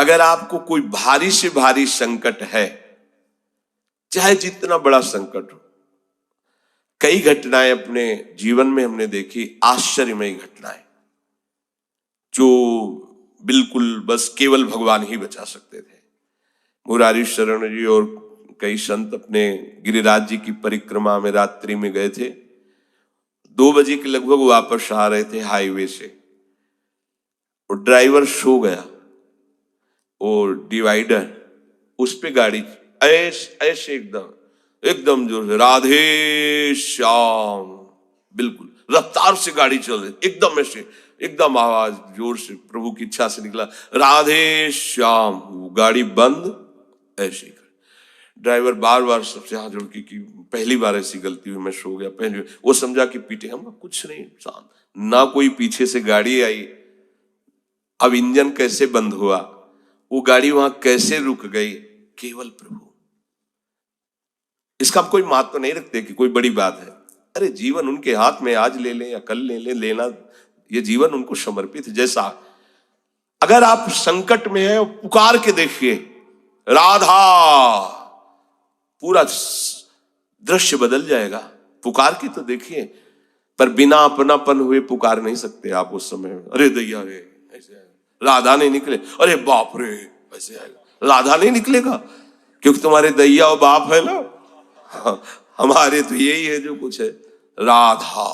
अगर आपको कोई भारी से भारी संकट है, चाहे जितना बड़ा संकट हो, कई घटनाएं अपने जीवन में हमने देखी, आश्चर्यमयी घटनाएं, जो बिल्कुल बस केवल भगवान ही बचा सकते थे। मुरारी शरण जी और कई संत अपने गिरिराज जी की परिक्रमा में रात्रि में गए थे। 2 बजे के लगभग वापस आ रहे थे हाईवे से, और ड्राइवर सो गया, और डिवाइडर उस पे गाड़ी ऐसे एकदम जो राधे श्याम, बिल्कुल रफ्तार से गाड़ी चल रही, एकदम ऐसे, एकदम आवाज जोर से प्रभु की इच्छा से निकला, राधे श्याम। गाड़ी बंद, ऐसे ही ड्राइवर बार बार सबसे हाथ जोड़ की पहली बार ऐसी गलती हुई, मैं सो गया। पहली वो समझा कि पीटे, हम कुछ नहीं, शांत, ना कोई पीछे से गाड़ी आई। अब इंजन कैसे बंद हुआ, वो गाड़ी वहां कैसे रुक गई, केवल प्रभु। इसका हम कोई महत्व नहीं रखते कि कोई बड़ी बात है। अरे जीवन उनके हाथ में, आज ले लें या कल ले लें, लेना, ये जीवन उनको समर्पित है। जैसा अगर आप संकट में हैं, पुकार के देखिए राधा, पूरा दृश्य बदल जाएगा। पुकार के तो देखिए, पर बिना अपनापन हुए पुकार नहीं सकते आप उस समय। अरे दैया रे, ऐसे राधा नहीं निकले, अरे बाप रे, ऐसे आएगा। राधा नहीं निकलेगा क्योंकि तुम्हारे दैया और बाप है ना। हमारे तो यही है जो कुछ है, राधा।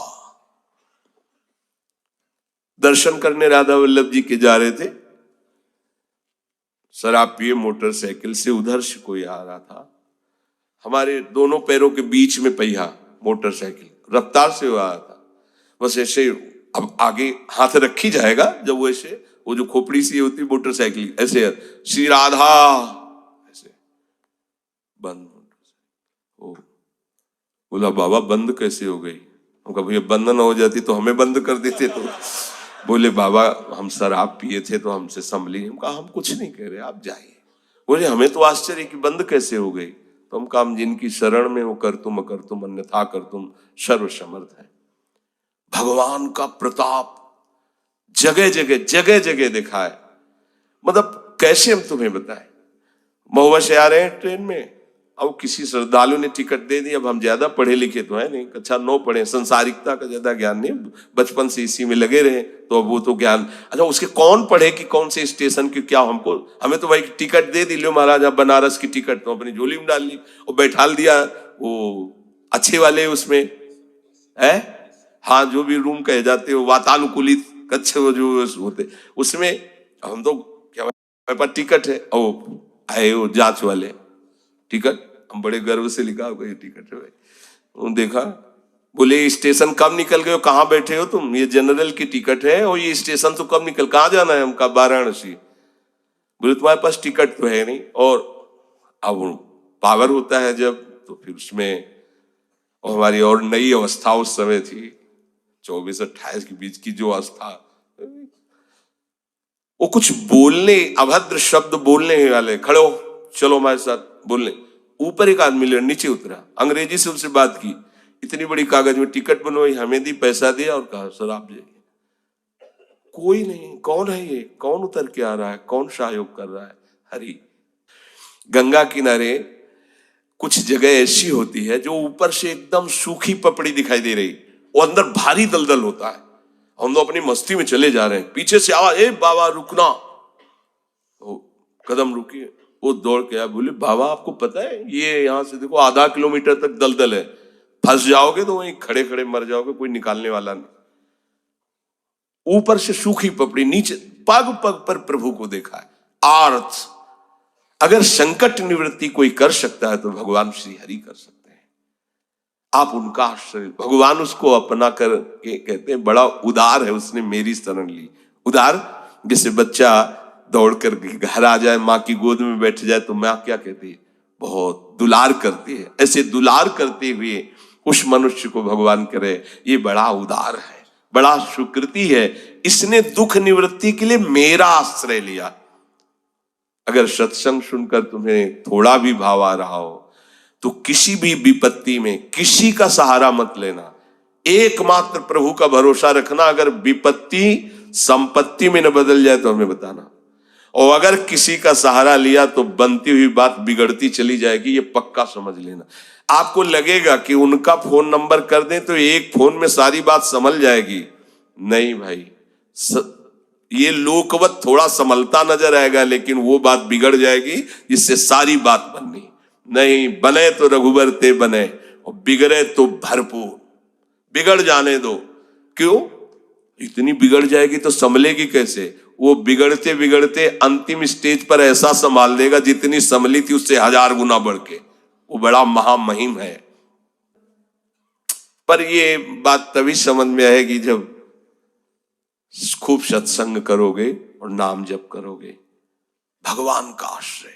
दर्शन करने राधा वल्लभ जी के जा रहे थे, शराब पिए मोटरसाइकिल से उधर से कोई आ रहा था, हमारे दोनों पैरों के बीच में पहिया, मोटरसाइकिल रफ्तार से आ रहा था। बस ऐसे, अब आगे हाथ रखी जाएगा जब वो ऐसे, वो जो खोपड़ी सी होती मोटरसाइकिल, ऐसे श्री राधा, ऐसे बंद। ओ बोला बाबा बंद कैसे हो गई? हमका भैया बंद न हो जाती तो हमें बंद कर देते। तो बोले बाबा हम शराब पिए थे तो हमसे संभली। हम कहा हम कुछ नहीं कह रहे, आप जाइए। बोले हमें तो आश्चर्य कि बंद कैसे हो गई। तो हम कहा हम जिनकी शरण में हो कर तुम अकर तुम अन्यथा कर तुम सर्व समर्थ है। भगवान का प्रताप जगह जगह देखा है। मतलब कैसे हम तुम्हें बताएं। महुआ से आ रहे हैं ट्रेन में, अब किसी श्रद्धालु ने टिकट दे दी। अब हम ज्यादा पढ़े लिखे तो है नहीं, कक्षा 9 पढ़े, संसारिकता का ज्यादा ज्ञान नहीं, बचपन से इसी में लगे रहे, तो अब वो तो ज्ञान। अच्छा उसके कौन पढ़े कि कौन से स्टेशन की क्या, हमें तो भाई टिकट दे दी, लो महाराज आप बनारस की टिकट, तो अपनी झोली में डाल ली और बैठा दिया वो अच्छे वाले उसमें है। हाँ जो भी रूम कहे जाते हो, वातानुकूलित कक्ष जो होते उसमें, हम तो क्या हमारे पास टिकट है, और आए वो जांच वाले टिकट, हम बड़े गर्व से लिखा होगा ये टिकट है भाई। देखा, बोले स्टेशन कब निकल गए हो, कहाँ बैठे हो तुम? ये जनरल की टिकट है, और ये स्टेशन तो कब निकल, कहाँ जाना है? हमका वाराणसी। बोले तुम्हारे पास टिकट तो है नहीं। और अब पावर होता है जब, तो फिर उसमें, और हमारी और नई अवस्था उस समय थी 24-28 के बीच की जो अवस्था, वो कुछ बोलने, अभद्र शब्द बोलने वाले खड़े हो, चलो हमारे साथ बोलने। ऊपर एक आदमी ले नीचे उतरा, अंग्रेजी से उनसे बात की, इतनी बड़ी कागज में टिकट बनवाई, हमें दी, पैसा दिया और कहा सर आप जाइए। कोई नहीं, कौन है ये, कौन उतर के आ रहा है, कौन सहयोग कर रहा है? हरि। गंगा किनारे कुछ जगह ऐसी होती है जो ऊपर से एकदम सूखी पपड़ी दिखाई दे रही, वो अंदर भारी दलदल होता है। हम लोग अपनी मस्ती में चले जा रहे हैं, पीछे से आवाज, ए बाबा रुकना। तो कदम रुकिए, वो दौड़ के आया, बोले बाबा आपको पता है ये यहाँ से देखो आधा किलोमीटर तक दलदल है, फंस जाओगे तो वहीं खड़े खड़े मर जाओगे, कोई निकालने वाला नहीं। ऊपर से सूखी पपड़ी, नीचे पग पग पर प्रभु को देखा है। आर्थ, अगर संकट निवृत्ति कोई कर सकता है तो भगवान श्री हरि कर सकते हैं। आप उनका आश्रय, भगवान उसको अपना कर के कहते हैं बड़ा उदार है, उसने मेरी शरण ली। उदार, जैसे बच्चा दौड़ कर घर आ जाए, माँ की गोद में बैठ जाए तो माँ क्या कहती है, बहुत दुलार करती है। ऐसे दुलार करते हुए उस मनुष्य को भगवान करे, ये बड़ा उदार है, बड़ा सुकृति है, इसने दुख निवृत्ति के लिए मेरा आश्रय लिया। अगर सत्संग सुनकर तुम्हें थोड़ा भी भाव आ रहा हो तो किसी भी विपत्ति में किसी का सहारा मत लेना, एकमात्र प्रभु का भरोसा रखना। अगर विपत्ति संपत्ति में न बदल जाए तो हमें बताना। और अगर किसी का सहारा लिया तो बनती हुई बात बिगड़ती चली जाएगी, ये पक्का समझ लेना। आपको लगेगा कि उनका फोन नंबर कर दें तो एक फोन में सारी बात संभल जाएगी, नहीं भाई, ये लोकवत थोड़ा संभलता नजर आएगा, लेकिन वो बात बिगड़ जाएगी जिससे सारी बात बननी नहीं। बने तो रघुबर ते बने और बिगड़े तो भरपूर, बिगड़ जाने दो। क्यों? इतनी बिगड़ जाएगी तो संभलेगी कैसे? वो बिगड़ते बिगड़ते अंतिम स्टेज पर ऐसा संभाल देगा जितनी संभली थी उससे 1000 गुना बढ़ के। वो बड़ा महामहिम है। पर ये बात तभी समझ में आएगी जब खूब सत्संग करोगे और नाम जप करोगे, भगवान का आश्रय।